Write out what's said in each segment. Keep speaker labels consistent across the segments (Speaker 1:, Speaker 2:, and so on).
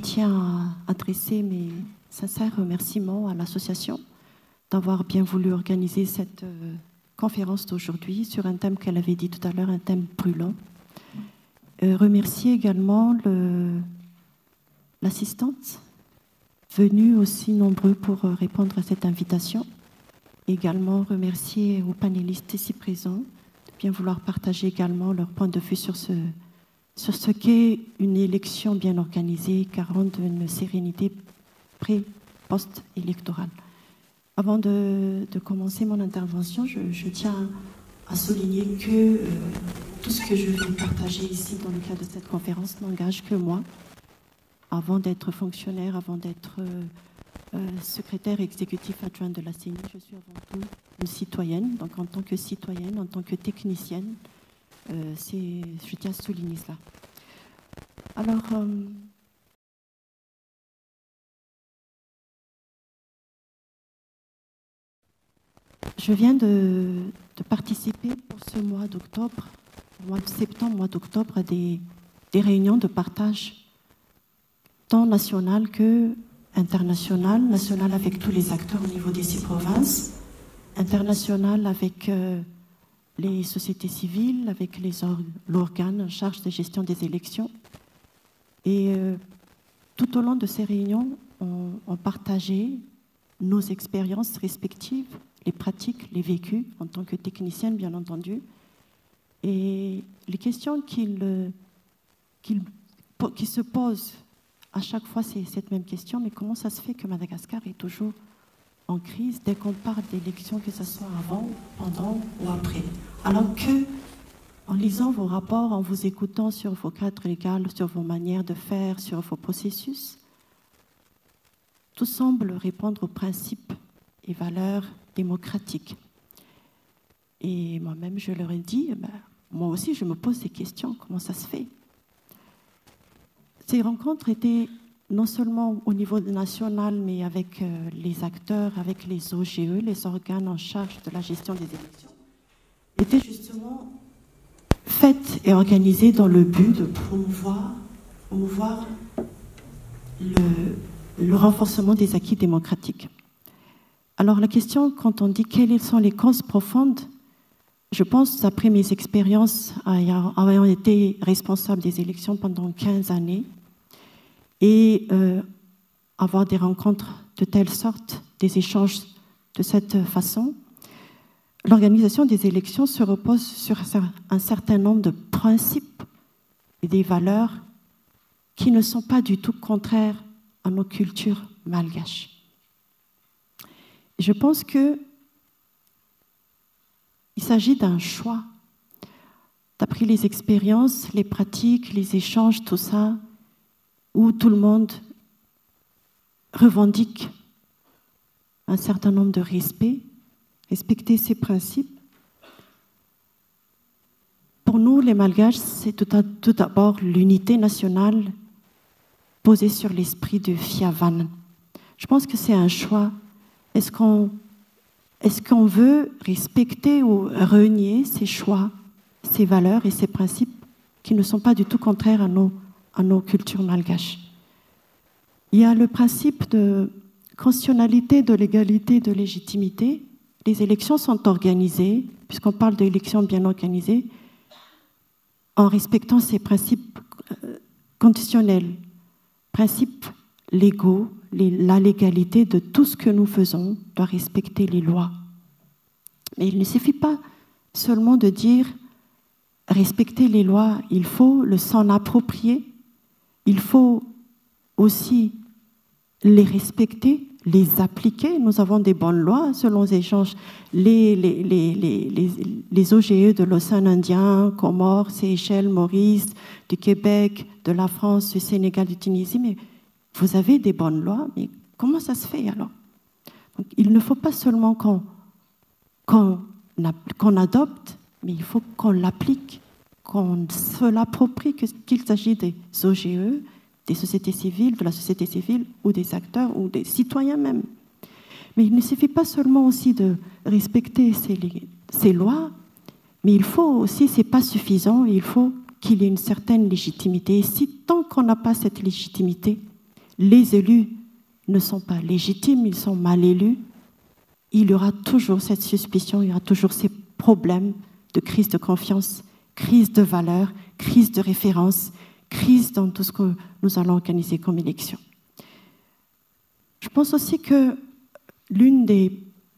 Speaker 1: tiens à adresser mes sincères remerciements à l'association d'avoir bien voulu organiser cette conférence d'aujourd'hui sur un thème qu'elle avait dit tout à l'heure, un thème brûlant. Remercier également l'assistante venue aussi nombreux pour répondre à cette invitation. Également remercier aux panélistes ici présents de bien vouloir partager également leur point de vue sur ce qu'est une élection bien organisée, garant d'une sérénité pré-post-électorale. Avant de commencer mon intervention, je tiens à souligner que tout ce que je vais partager ici dans le cadre de cette conférence n'engage que moi. Avant d'être fonctionnaire, avant d'être secrétaire exécutif adjoint de la CENI, je suis avant tout une citoyenne. Donc en tant que citoyenne, en tant que technicienne, je tiens à souligner cela. Alors, je viens de participer pour ce mois d'octobre, mois de septembre, mois d'octobre, à des réunions de partage, tant nationales que internationales, nationales avec tous les acteurs au niveau des 6 provinces, internationales avec les sociétés civiles, avec l'organe en charge de gestion des élections. Et tout au long de ces réunions, on partageait nos expériences respectives, les pratiques, les vécus, en tant que technicienne, bien entendu. Et les questions qui se posent à chaque fois, c'est cette même question, mais comment ça se fait que Madagascar est toujours en crise dès qu'on parle d'élections, que ce soit avant, pendant ou après? Alors que, en lisant vos rapports, en vous écoutant sur vos cadres légaux, sur vos manières de faire, sur vos processus, tout semble répondre aux principes et valeurs démocratiques. Et moi-même, je leur ai dit, moi aussi, je me pose ces questions, comment ça se fait? Ces rencontres étaient non seulement au niveau national, mais avec les acteurs, avec les OGE, les organes en charge de la gestion des élections, étaient justement faites et organisées dans le but de promouvoir le renforcement des acquis démocratiques. Alors la question, quand on dit quelles sont les causes profondes, je pense, après mes expériences ayant été responsable des élections pendant 15 années, et avoir des rencontres de telle sorte, des échanges de cette façon, l'organisation des élections se repose sur un certain nombre de principes et des valeurs qui ne sont pas du tout contraires à nos cultures malgaches. Je pense qu'il s'agit d'un choix. D'après les expériences, les pratiques, les échanges, tout ça, où tout le monde revendique un certain nombre de respecter ces principes. Pour nous, les Malgaches, c'est tout d'abord l'unité nationale posée sur l'esprit de Fiavan. Je pense que c'est un choix. Est-ce qu'on veut respecter ou renier ces choix, ces valeurs et ces principes qui ne sont pas du tout contraires à nos cultures malgaches? Il y a le principe de constitutionnalité, de légalité, de légitimité. Les élections sont organisées, puisqu'on parle d'élections bien organisées, en respectant ces principes constitutionnels, principes légaux. La légalité de tout ce que nous faisons doit respecter les lois. Mais il ne suffit pas seulement de dire respecter les lois, il faut s'en approprier, il faut aussi les respecter, les appliquer. Nous avons des bonnes lois selon les échanges. Les OGE de l'océan Indien, Comores, Seychelles, Maurice, du Québec, de la France, du Sénégal, du Tunisie, mais vous avez des bonnes lois, mais comment ça se fait alors? Donc, il ne faut pas seulement qu'on adopte, mais il faut qu'on l'applique, qu'on se l'approprie, qu'il s'agisse des OGE, des sociétés civiles, de la société civile, ou des acteurs, ou des citoyens même. Mais il ne suffit pas seulement aussi de respecter ces lois, mais il faut aussi, c'est pas suffisant, il faut qu'il y ait une certaine légitimité. Et si tant qu'on n'a pas cette légitimité, les élus ne sont pas légitimes, ils sont mal élus, il y aura toujours cette suspicion, il y aura toujours ces problèmes de crise de confiance, crise de valeur, crise de référence, crise dans tout ce que nous allons organiser comme élection. Je pense aussi que l'une des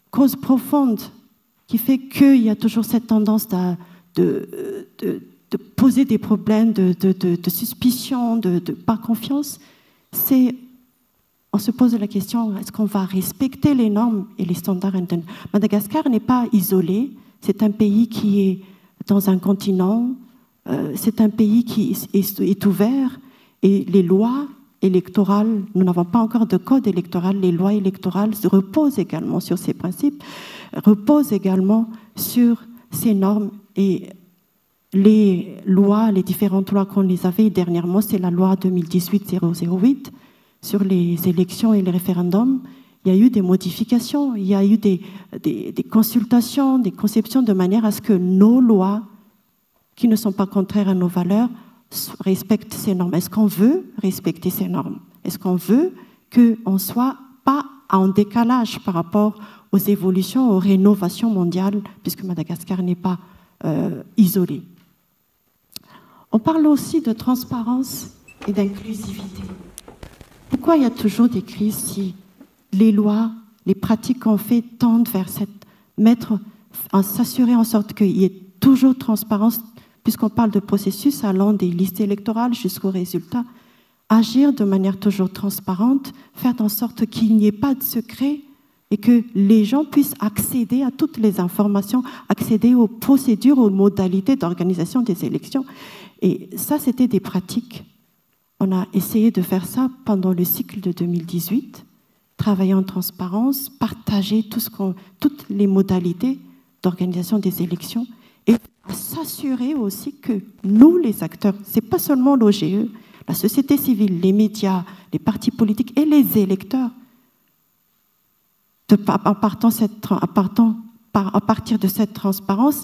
Speaker 1: causes profondes qui fait qu'il y a toujours cette tendance de poser des problèmes de suspicion, de pas confiance, c'est on se pose la question, est-ce qu'on va respecter les normes et les standards internationaux? Madagascar n'est pas isolé, c'est un pays qui est dans un continent, c'est un pays qui est ouvert, et les lois électorales, nous n'avons pas encore de code électoral, les lois électorales se reposent également sur ces principes, reposent également sur ces normes, et les lois, les différentes lois qu'on les avait dernièrement, c'est la loi 2018-008, sur les élections et les référendums, il y a eu des modifications, il y a eu des consultations, des conceptions de manière à ce que nos lois, qui ne sont pas contraires à nos valeurs, respectent ces normes. Est-ce qu'on veut respecter ces normes? Est-ce qu'on veut qu'on ne soit pas en décalage par rapport aux évolutions, aux rénovations mondiales, puisque Madagascar n'est pas isolé? On parle aussi de transparence et d'inclusivité. Pourquoi il y a toujours des crises si les lois, les pratiques qu'on fait tendent vers s'assurer en sorte qu'il y ait toujours transparence, puisqu'on parle de processus allant des listes électorales jusqu'aux résultats, agir de manière toujours transparente, faire en sorte qu'il n'y ait pas de secret et que les gens puissent accéder à toutes les informations, accéder aux procédures, aux modalités d'organisation des élections. Et ça, c'était des pratiques. On a essayé de faire ça pendant le cycle de 2018, travailler en transparence, partager toutes les modalités d'organisation des élections et s'assurer aussi que nous, les acteurs, ce n'est pas seulement l'OGE, la société civile, les médias, les partis politiques et les électeurs, à partir de cette transparence,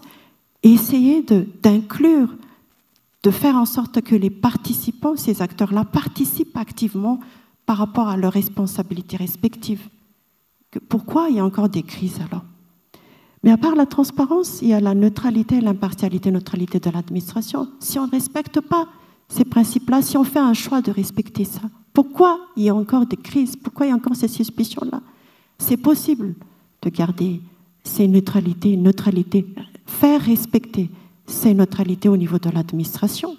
Speaker 1: essayer d'inclure, de faire en sorte que les participants, ces acteurs-là, participent activement par rapport à leurs responsabilités respectives. Pourquoi il y a encore des crises alors? Mais à part la transparence, il y a la neutralité, l'impartialité, neutralité de l'administration. Si on ne respecte pas ces principes-là, si on fait un choix de respecter ça, pourquoi il y a encore des crises? Pourquoi il y a encore ces suspicions-là? C'est possible de garder ces neutralités, faire respecter ces neutralités au niveau de l'administration.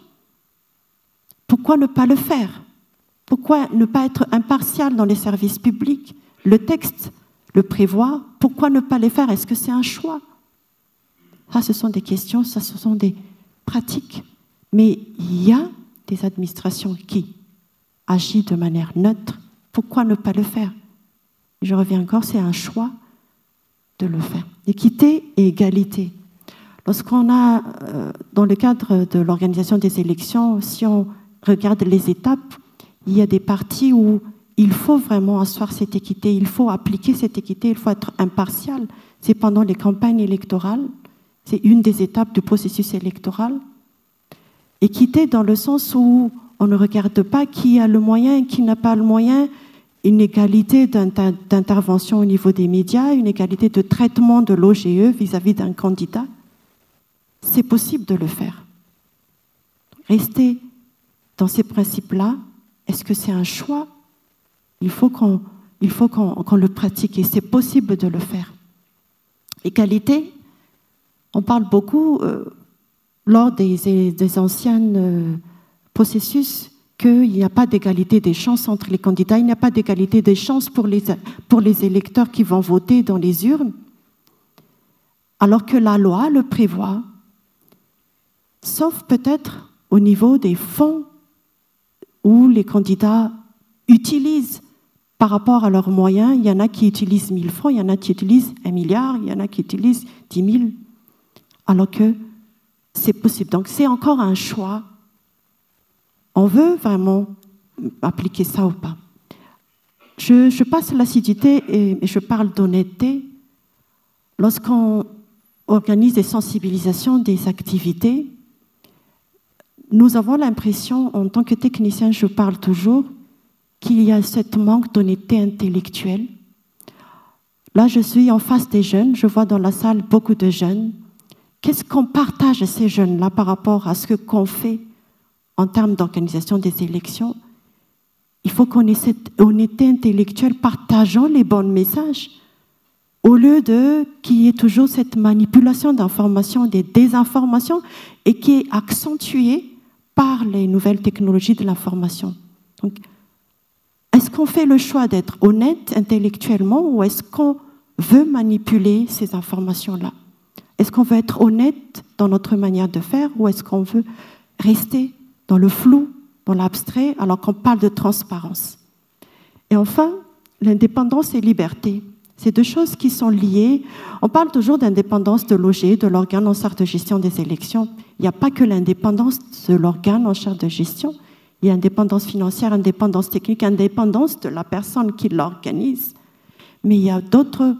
Speaker 1: Pourquoi ne pas le faire? Pourquoi ne pas être impartial dans les services publics? Le texte le prévoit. Pourquoi ne pas les faire? Est-ce que c'est un choix? Ça, ce sont des questions, ça, ce sont des pratiques. Mais il y a des administrations qui agissent de manière neutre. Pourquoi ne pas le faire? Je reviens encore, c'est un choix de le faire. Équité et égalité. Lorsqu'on a, dans le cadre de l'organisation des élections, si on regarde les étapes, il y a des parties où il faut vraiment asseoir cette équité, il faut appliquer cette équité, il faut être impartial. C'est pendant les campagnes électorales, c'est une des étapes du processus électoral. Équité dans le sens où on ne regarde pas qui a le moyen et qui n'a pas le moyen, une égalité d'intervention au niveau des médias, une égalité de traitement de l'OGE vis-à-vis d'un candidat. C'est possible de le faire. Rester dans ces principes-là, est-ce que c'est un choix? Il faut qu'on le pratique et c'est possible de le faire. Égalité, on parle beaucoup lors des anciens processus qu'il n'y a pas d'égalité des chances entre les candidats, il n'y a pas d'égalité des chances pour les électeurs qui vont voter dans les urnes, alors que la loi le prévoit, sauf peut-être au niveau des fonds où les candidats utilisent par rapport à leurs moyens. Il y en a qui utilisent 1000 francs, il y en a qui utilisent 1 milliard, il y en a qui utilisent 10 000, alors que c'est possible. Donc c'est encore un choix. On veut vraiment appliquer ça ou pas. Je passe l'assiduité et je parle d'honnêteté. Lorsqu'on organise des sensibilisations, des activités, nous avons l'impression, en tant que technicien, je parle toujours, qu'il y a ce manque d'honnêteté intellectuelle. Là, je suis en face des jeunes, je vois dans la salle beaucoup de jeunes. Qu'est-ce qu'on partage à ces jeunes-là par rapport à ce qu'on fait en termes d'organisation des élections? Il faut qu'on ait cette honnêteté intellectuelle, partageant les bons messages, au lieu qu'il y ait toujours cette manipulation d'informations, des désinformations, et qui est accentuée par les nouvelles technologies de l'information. Donc, est-ce qu'on fait le choix d'être honnête intellectuellement ou est-ce qu'on veut manipuler ces informations-là? Est-ce qu'on veut être honnête dans notre manière de faire ou est-ce qu'on veut rester dans le flou, dans l'abstrait, alors qu'on parle de transparence? Et enfin, l'indépendance et liberté. C'est deux choses qui sont liées. On parle toujours d'indépendance de l'OG, de l'organe en charge de gestion des élections. Il n'y a pas que l'indépendance de l'organe en charge de gestion. Il y a indépendance financière, indépendance technique, indépendance de la personne qui l'organise. Mais il y a d'autres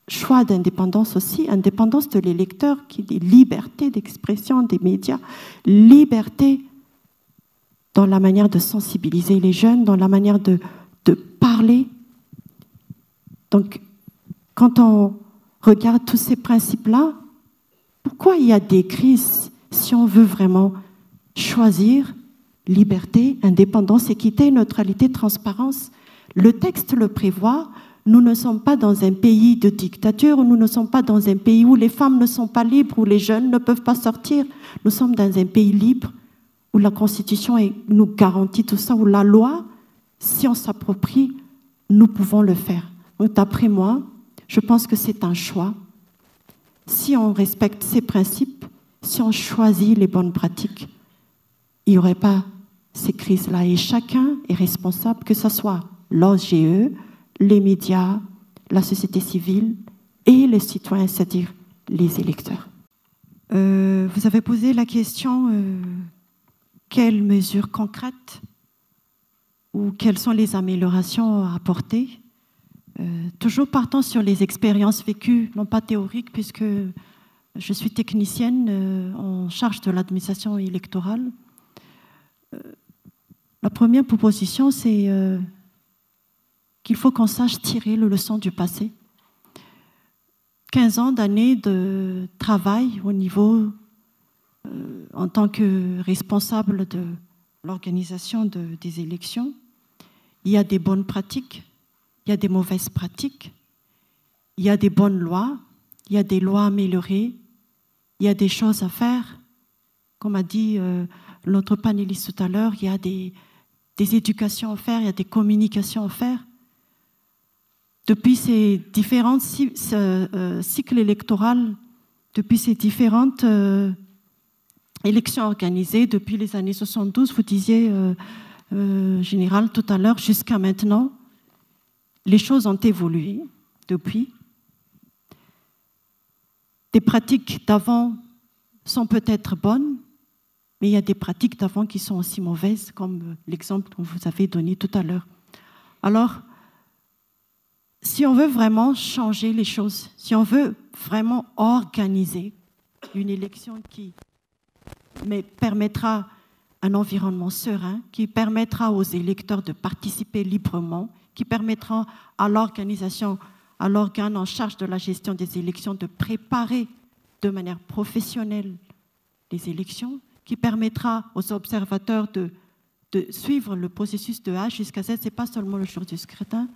Speaker 1: choix d'indépendance aussi, indépendance de l'électeur, qui dit liberté d'expression des médias, liberté dans la manière de sensibiliser les jeunes, dans la manière de parler. Donc, quand on regarde tous ces principes-là, pourquoi il y a des crises si on veut vraiment choisir liberté, indépendance, équité, neutralité, transparence? Le texte le prévoit. Nous ne sommes pas dans un pays de dictature, nous ne sommes pas dans un pays où les femmes ne sont pas libres, où les jeunes ne peuvent pas sortir. Nous sommes dans un pays libre, où la Constitution nous garantit tout ça, où la loi, si on s'approprie, nous pouvons le faire. Donc, d'après moi, je pense que c'est un choix. Si on respecte ces principes, si on choisit les bonnes pratiques, il n'y aurait pas ces crises-là. Et chacun est responsable, que ce soit l'OGE, les médias, la société civile et les citoyens, c'est-à-dire les électeurs. Vous avez posé la question, quelles mesures concrètes ou quelles sont les améliorations à apporter? Toujours partant sur les expériences vécues, non pas théoriques, puisque je suis technicienne en charge de l'administration électorale. La première proposition, c'est qu'il faut qu'on sache tirer les leçons du passé. 15 ans d'années de travail au niveau, en tant que responsable de l'organisation des élections. Il y a des bonnes pratiques, il y a des mauvaises pratiques, il y a des bonnes lois, il y a des lois améliorées, il y a des choses à faire. Comme a dit notre panéliste tout à l'heure, il y a des éducations à faire, il y a des communications à faire. Depuis ces différents cycles électoraux, depuis ces différentes élections organisées, depuis les années 72, vous disiez, Général, tout à l'heure, jusqu'à maintenant, les choses ont évolué depuis. Des pratiques d'avant sont peut-être bonnes, mais il y a des pratiques d'avant qui sont aussi mauvaises, comme l'exemple que vous avez donné tout à l'heure. Alors, si on veut vraiment changer les choses, si on veut vraiment organiser une élection qui permettra un environnement serein, qui permettra aux électeurs de participer librement, qui permettra à l'organisation, à l'organe en charge de la gestion des élections de préparer de manière professionnelle les élections, qui permettra aux observateurs de suivre le processus de A jusqu'à Z, ce n'est pas seulement le jour du scrutin.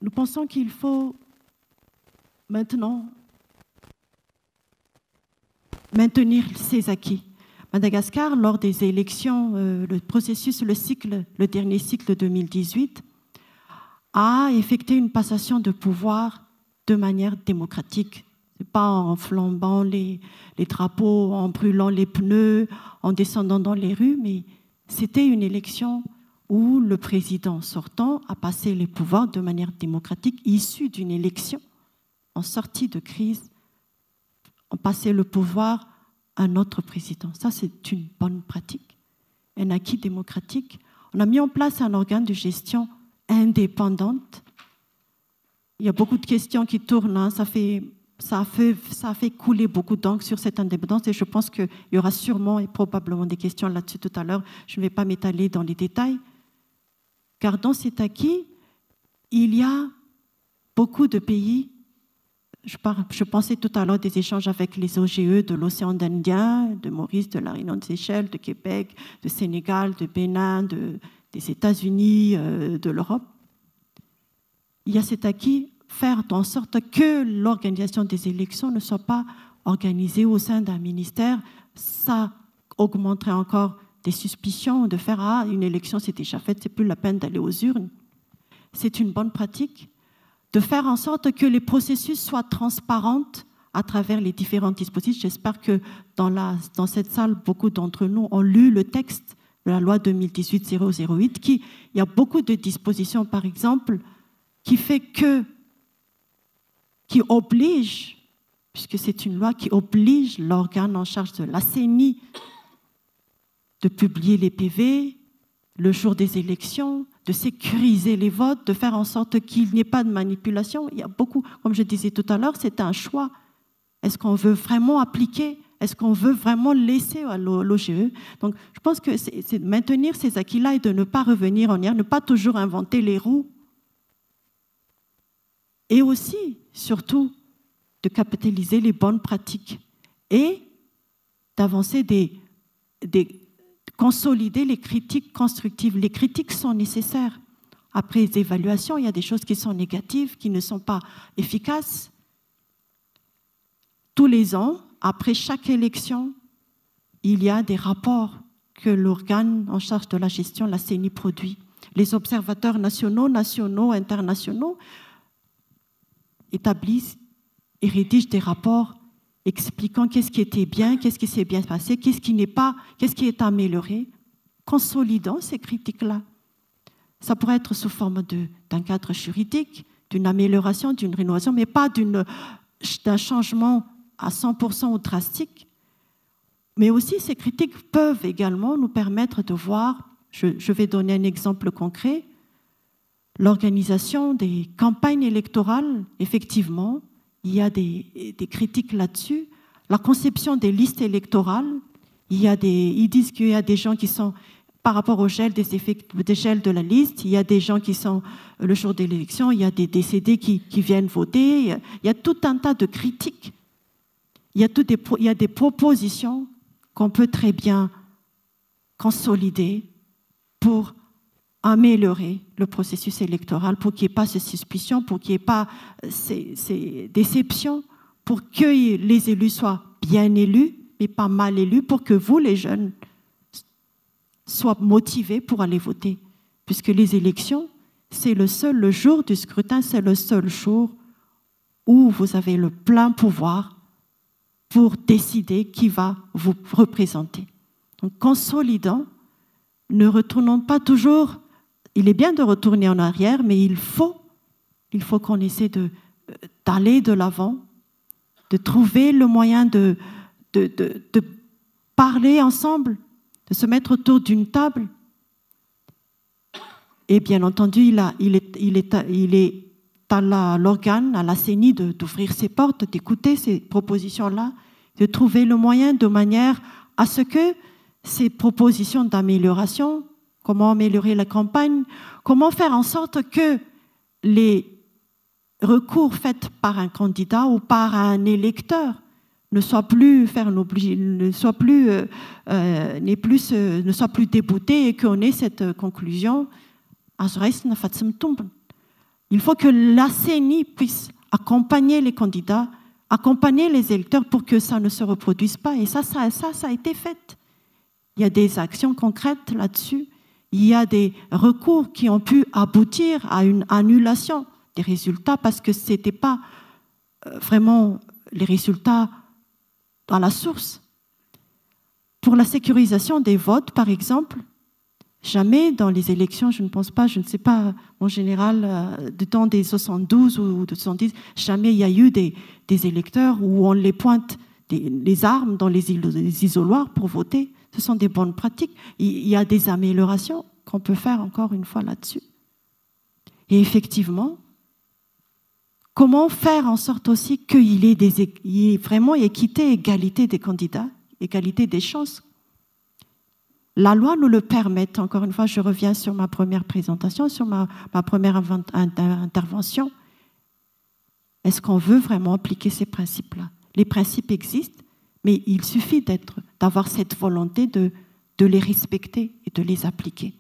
Speaker 1: Nous pensons qu'il faut maintenant maintenir ces acquis. Madagascar, lors des élections, le processus, le dernier cycle 2018, a effectué une passation de pouvoir de manière démocratique. Ce n'est pas en flambant les drapeaux, en brûlant les pneus, en descendant dans les rues, mais c'était une élection où le président sortant a passé les pouvoirs de manière démocratique, issu d'une élection, en sortie de crise, on passait le pouvoir à un autre président. Ça, c'est une bonne pratique, un acquis démocratique. On a mis en place un organe de gestion indépendante. Il y a beaucoup de questions qui tournent. Ça fait ça a fait couler beaucoup d'encre sur cette indépendance et je pense qu'il y aura sûrement et probablement des questions là-dessus tout à l'heure. Je ne vais pas m'étaler dans les détails. Car dans cet acquis, il y a beaucoup de pays. Je pensais tout à l'heure des échanges avec les OGE de l'océan Indien, de Maurice, de la Réunion, de Seychelles, de Québec, de Sénégal, de Bénin, des États-Unis, de l'Europe. Il y a cet acquis, faire en sorte que l'organisation des élections ne soit pas organisée au sein d'un ministère. Ça augmenterait encore des suspicions de faire « Ah, une élection, c'est déjà faite, c'est plus la peine d'aller aux urnes ». C'est une bonne pratique de faire en sorte que les processus soient transparents à travers les différents dispositifs. J'espère que dans cette salle, beaucoup d'entre nous ont lu le texte de la loi 2018-008, il y a beaucoup de dispositions, par exemple, qui oblige, puisque c'est une loi qui oblige l'organe en charge de la CENI de publier les PV le jour des élections, de sécuriser les votes, de faire en sorte qu'il n'y ait pas de manipulation. Il y a beaucoup, comme je disais tout à l'heure, c'est un choix. Est-ce qu'on veut vraiment appliquer? Est-ce qu'on veut vraiment laisser à l'OGE? Donc, je pense que c'est de maintenir ces acquis-là et de ne pas revenir en arrière, ne pas toujours inventer les roues. Et aussi, surtout, de capitaliser les bonnes pratiques et d'avancer consolider les critiques constructives. Les critiques sont nécessaires. Après les évaluations, il y a des choses qui sont négatives, qui ne sont pas efficaces. Tous les ans, après chaque élection, il y a des rapports que l'organe en charge de la gestion, la CENI, produit. Les observateurs nationaux, internationaux, établissent et rédigent des rapports expliquant qu'est-ce qui était bien, qu'est-ce qui s'est bien passé, qu'est-ce qui est amélioré, consolidant ces critiques-là. Ça pourrait être sous forme d'un cadre juridique, d'une amélioration, d'une rénovation, mais pas d'un changement à 100% ou drastique. Mais aussi, ces critiques peuvent également nous permettre de voir, je vais donner un exemple concret, l'organisation des campagnes électorales, effectivement, il y a des critiques là-dessus. La conception des listes électorales, ils disent qu'il y a des gens qui sont, par rapport au gel des gels de la liste, il y a des gens qui sont, le jour de l'élection, il y a des décédés qui viennent voter, il y a tout un tas de critiques. Il y a des propositions qu'on peut très bien consolider pour améliorer le processus électoral, pour qu'il n'y ait pas ces suspicions, pour qu'il n'y ait pas ces déceptions, pour que les élus soient bien élus, mais pas mal élus, pour que vous, les jeunes, soient motivés pour aller voter. Puisque les élections, le jour du scrutin, c'est le seul jour où vous avez le plein pouvoir pour décider qui va vous représenter. Donc, consolidant, ne retournons pas toujours. Il est bien de retourner en arrière, mais il faut qu'on essaie d'aller de l'avant, de trouver le moyen de parler ensemble, de se mettre autour d'une table. Et bien entendu, il est à l'organe, à la CENI, d'ouvrir ses portes, d'écouter ces propositions-là, de trouver le moyen de manière à ce que ces propositions d'amélioration, comment améliorer la campagne, comment faire en sorte que les recours faits par un candidat ou par un électeur ne soient plus déboutés et qu'on ait cette conclusion. Il faut que la CENI puisse accompagner les candidats, accompagner les électeurs pour que ça ne se reproduise pas. Et ça a été fait. Il y a des actions concrètes là-dessus. Il y a des recours qui ont pu aboutir à une annulation des résultats parce que ce n'était pas vraiment les résultats à la source. Pour la sécurisation des votes, par exemple, jamais dans les élections, je ne sais pas, en général, du temps des 72 ou de 70, jamais il y a eu des électeurs où on les pointe les armes dans les isoloirs pour voter. Ce sont des bonnes pratiques. Il y a des améliorations qu'on peut faire encore une fois là-dessus. Et effectivement, Comment faire en sorte aussi qu'il y ait vraiment équité, égalité des candidats, égalité des chances? La loi nous le permet. Encore une fois, je reviens sur ma première présentation, sur ma première intervention. Est-ce qu'on veut vraiment appliquer ces principes-là? Les principes existent, mais il suffit d'avoir cette volonté de les respecter et de les appliquer.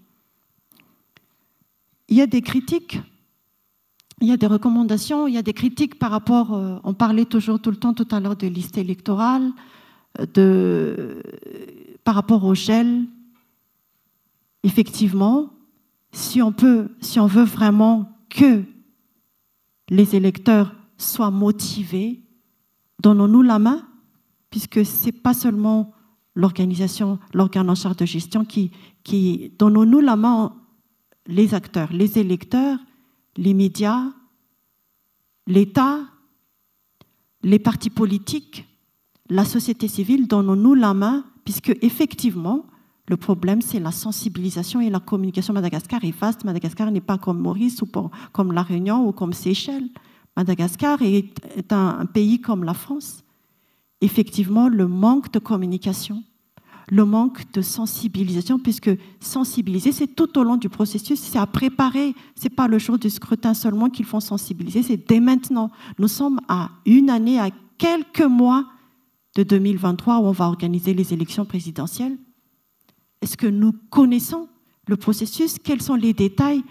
Speaker 1: Il y a des critiques, il y a des recommandations, il y a des critiques par rapport, on parlait toujours tout le temps tout à l'heure de liste électorale, par rapport au gel. Effectivement, si on veut vraiment que les électeurs soient motivés, donnons-nous la main, puisque ce n'est pas seulement l'organisation, l'organe en charge de gestion qui donnons-nous la main, les acteurs, les électeurs, les médias, l'État, les partis politiques, la société civile, donnons-nous la main, puisque effectivement, le problème, c'est la sensibilisation et la communication. Madagascar est vaste. Madagascar n'est pas comme Maurice ou comme La Réunion ou comme Seychelles. Madagascar est un pays comme la France. Effectivement, le manque de communication, le manque de sensibilisation, puisque sensibiliser, c'est tout au long du processus, c'est à préparer. Ce n'est pas le jour du scrutin seulement qu'il faut sensibiliser, c'est dès maintenant. Nous sommes à une année, à quelques mois de 2023 où on va organiser les élections présidentielles. Est-ce que nous connaissons le processus? Quels sont les détails?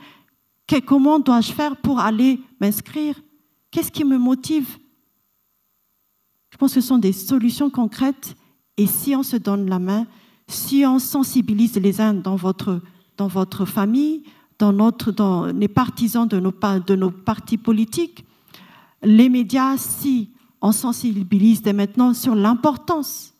Speaker 1: Comment dois-je faire pour aller m'inscrire? Qu'est-ce qui me motive? Je pense que ce sont des solutions concrètes et si on se donne la main, si on sensibilise les uns dans votre famille, dans les partisans de nos partis politiques, les médias, si on sensibilise dès maintenant sur l'importance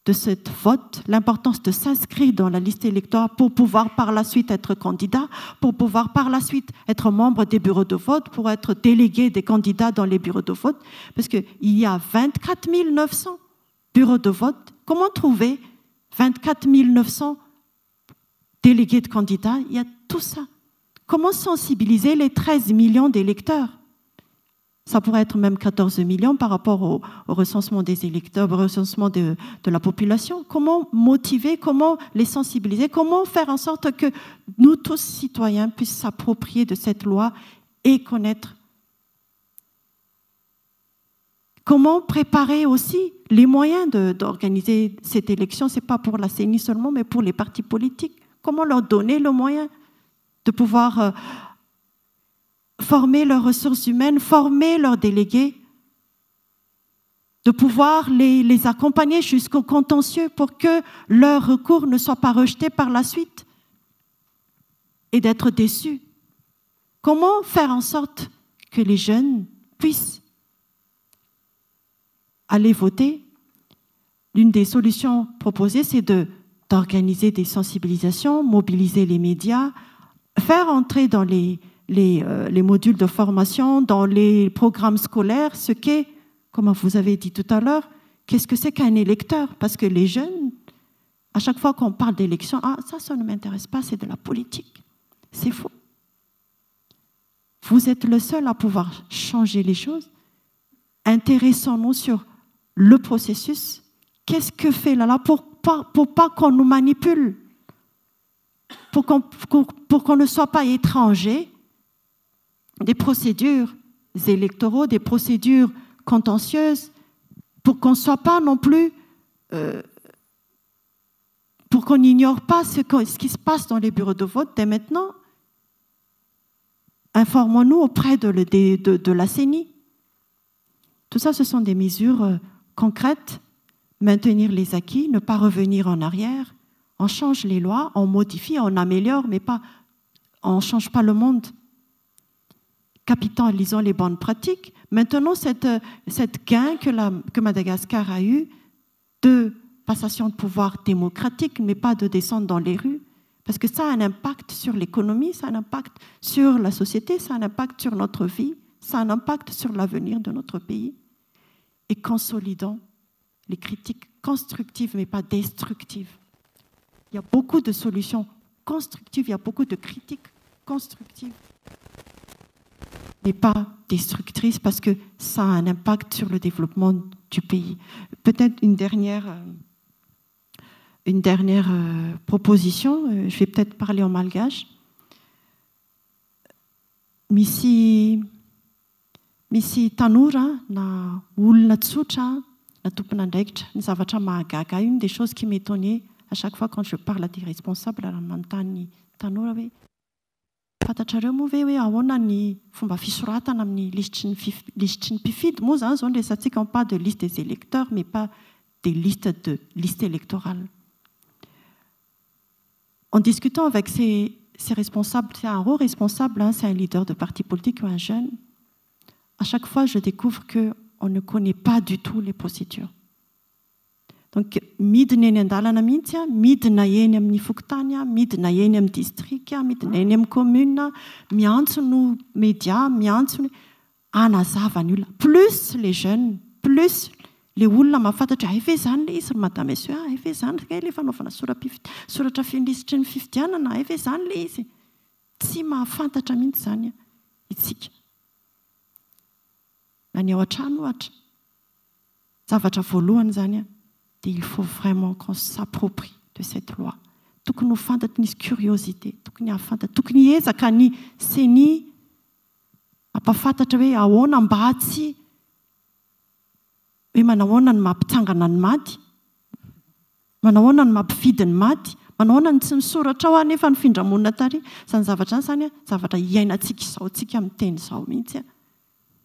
Speaker 1: de cette vote, l'importance de s'inscrire dans la liste électorale pour pouvoir par la suite être candidat, pour pouvoir par la suite être membre des bureaux de vote, pour être délégué des candidats dans les bureaux de vote, parce qu'il y a 24 900 bureaux de vote. Comment trouver 24 900 délégués de candidats? Il y a tout ça. Comment sensibiliser les 13 millions d'électeurs? Ça pourrait être même 14 millions par rapport au recensement des électeurs, au recensement de la population. Comment motiver, comment les sensibiliser, comment faire en sorte que nous tous, citoyens, puissent s'approprier de cette loi et connaître. Comment préparer aussi les moyens d'organiser cette élection? Ce n'est pas pour la CENI seulement, mais pour les partis politiques. Comment leur donner le moyen de pouvoir former leurs ressources humaines, former leurs délégués, de pouvoir les accompagner jusqu'au contentieux pour que leur recours ne soit pas rejeté par la suite et d'être déçus. Comment faire en sorte que les jeunes puissent aller voter? L'une des solutions proposées, c'est d'organiser des sensibilisations, mobiliser les médias, faire entrer dans les modules de formation, dans les programmes scolaires, ce qu'est, comme vous avez dit tout à l'heure, qu'est-ce que c'est qu'un électeur? Parce que les jeunes, à chaque fois qu'on parle d'élection, ça ne m'intéresse pas, c'est de la politique. C'est faux. Vous êtes le seul à pouvoir changer les choses. Intéressons-nous sur le processus. Qu'est-ce que fait là pour pas qu'on nous manipule, pour qu'on ne soit pas étranger des procédures électoraux, des procédures contentieuses, pour qu'on ne soit pas non plus, pour qu'on n'ignore pas ce qui se passe dans les bureaux de vote dès maintenant. Informons-nous auprès de la CENI. Tout ça, ce sont des mesures concrètes. Maintenir les acquis, ne pas revenir en arrière. On change les lois, on modifie, on améliore, mais on ne change pas le monde. Capitalisons les bonnes pratiques. Maintenant, cette gain que Madagascar a eu de passation de pouvoir démocratique, mais pas de descendre dans les rues, parce que ça a un impact sur l'économie, ça a un impact sur la société, ça a un impact sur notre vie, ça a un impact sur l'avenir de notre pays. Et consolidons les critiques constructives, mais pas destructives. Il y a beaucoup de solutions constructives, il y a beaucoup de critiques constructives. mais pas destructrice parce que ça a un impact sur le développement du pays. Peut-être une dernière proposition, je vais peut-être parler en malgache. Misy tanora na olona tsotra na tompon'andraikitra ny zavatra mahagaga une des choses qui m'étonnait à chaque fois quand je parle à des responsables raha manontany tanora hoe fantatrareo moa ve hoe ahoana ny fomba fisoratana amin'ny lisitry ny mpifidy moa zany zao resantsika on pas de liste des électeurs mais pas des listes électorales. En discutant avec ces responsables, c'est un haut responsable, hein, c'est un leader de parti politique ou un jeune, à chaque fois je découvre qu'on ne connaît pas du tout les procédures. Donc midina eny andalana mihitsy midina eny amin'ny fokontany midina eny amin'ny district midina eny amin'ny commune miantso média miantso anazava ny olona plus les jeunes plus les olona mahafantatra efa zany le izy madame monsieur efa zany le fanaovana soratra filisitry ny fifidianana efa zany le izy tsy mahafantatra mihitsy zany itsika na ny ao an-trano ohatra zavatra voalohany zany il faut vraiment qu'on s'approprie de cette loi. Tokony ho fantatra nisy curiosité, tokony hafantatra, tokony ezaka ny seny ampafantatra hoe ahoana mba tsy hoe manahoana ny mampitsangana ny maty, manahoana ny mampifidy ny maty, manahoana ny tsy misoratra ao anefa ny findramonina tary. Zany zavatra zany zavatra iainantsika izao tsika amin'ny teny izao mihitsy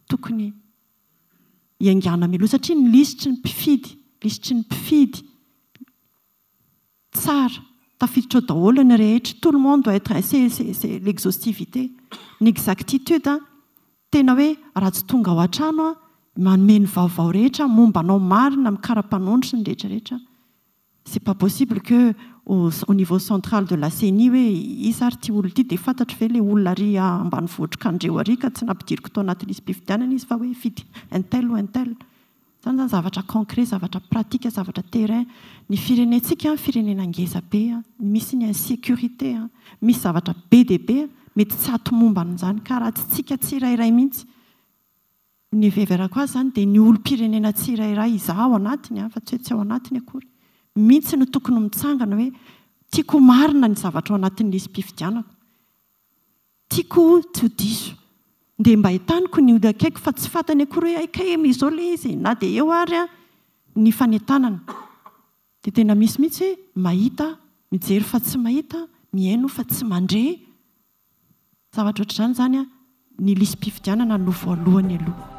Speaker 1: tokony hiaingana mialoha satria ny lisitry ny mpifidy tsara tafiditra ao daholo ny rehetra tout le monde doit être c'est l'exhaustivité ny exactitude tena hoe raha tsy tonga ao an-trano manome ny vaovao rehetra mombanao marina mikara-panondro sy ny rehetrarehetra c'est pas possible que au niveau central de la CENI hoe izy ary ty olona ty dia fantatra ve le olona ary ambanivohitra kandreo ary ka tsy nampidiriko tao anaty lisy mpifidianana izy fa hoe fidy un tel ou un tel. Zany zavatra concret, zavatra pratique, zavatra terrain. Ny firenentsika firenena ngeza be, misy ny insécurité, misy zavatra be dia be, mety tsy ato momba an'izany ka raha tsika tsirairay mihitsy. Ny veverako azy zany dia ny olom-pirenena tsirairay izaho ao anatiny fa tsy ao anatiny akory. Mihitsy no tokony mitsangana hoe tiako marina ny zavatra ao anatin'ny lisy mpifidianako. Tiako tsy ho diso. Dia mba hitaniko ny ody akaiky fa tsy fantany akory hoe aika izao le izy na dia eo ary ny fanentanana. Dia tena misy mihitsy hoe mahita, mijery fa tsy mahita, mihaino fa tsy mandre. Zavatra ohatr'izany zany ny lisy mpifidianana no voalohany aloha.